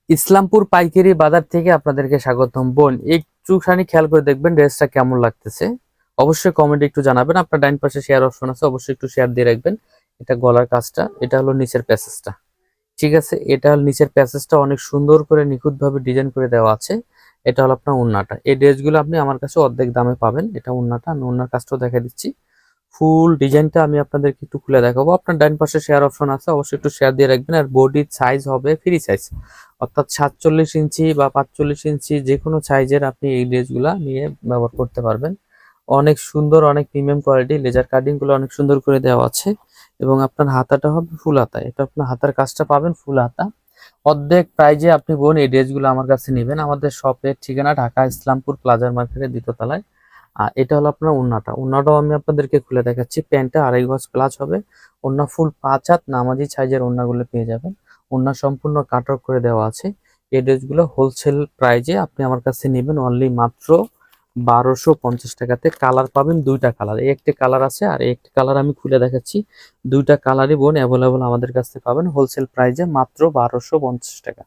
ইসলামপুর পাইকারি বাজার থেকে আপনাদেরকে স্বাগতম। বোন, একটুখানি খেয়াল করে দেখবেন ড্রেসটা কেমন লাগতেছে। অবশ্যই কমেন্টে একটু জানাবেন। আপনার ডাইন পাশে শেয়ার অপশন আছে, অবশ্যই একটু শেয়ার দিয়ে রাখবেন। এটা গলার কাজটা, এটা হলো নিচের প্যাসেজটা। ঠিক আছে, এটা হলো নিচের প্যাসেজটা অনেক সুন্দর করে নিখুঁতভাবে ডিজাইন করে দেওয়া আছে। এটা হলো আপনার ওড়নাটা। এই ড্রেসগুলো আপনি আমার কাছে অর্ধেক দামে পাবেন। এটা ওড়নাটা, আমি ওড়নার কাজটাও দেখা দিচ্ছি। ফুল ডিজাইনটা আমি আপনাদেরকে একটু খুলে দেখাবো। আপনার ডান পাশে শেয়ার অপশন আছে, অবশ্যই একটু শেয়ার দিয়ে রাখবেন। আর বডির সাইজ হবে ফ্রি সাইজ, অর্থাৎ 47 ইঞ্চি বা 45 ইঞ্চি যে কোনো সাইজের আপনি এই ড্রেসগুলা নিয়ে ব্যবহার করতে পারবেন। অনেক সুন্দর, অনেক প্রিমিয়াম কোয়ালিটি। লেজার কাটিং গুলো অনেক সুন্দর করে দেওয়া আছে এবং আপনার হাতাটা হবে ফুল হাতা। এটা আপনার হাতার কাজটা পাবেন ফুল হাতা। অর্ধেক প্রাইজে আপনি বোন এই ড্রেসগুলো আমার কাছে নেবেন। আমাদের শপের ঠিকানা ঢাকা ইসলামপুর প্লাজার মার্কেটের দ্বিতীয় তলায়। আর এটা হলো আপনার ওড়নাটা। ওড়নাটাও আমি আপনাদেরকে খুলে দেখাচ্ছি। প্যান্টটা 2.5 গজ প্লাস হবে। ওড়না ফুল 5 হাত নামাজি সাইজের ওড়নাগুলো পেয়ে যাবেন। ওড়না সম্পূর্ণ কাটওয়ার্ক করে দেওয়া আছে। এই ড্রেসগুলো হোলসেল প্রাইজে আপনি আমার কাছে নেবেন অনলি মাত্র 1250 টাকাতে। কালার পাবেন দুইটা কালার, এই একটি কালার আছে আর এই একটি কালার আমি খুলে দেখাচ্ছি। দুইটা কালারই বোন অ্যাভেলেবল আমাদের কাছে পাবেন হোলসেল প্রাইজে মাত্র 1250 টাকা।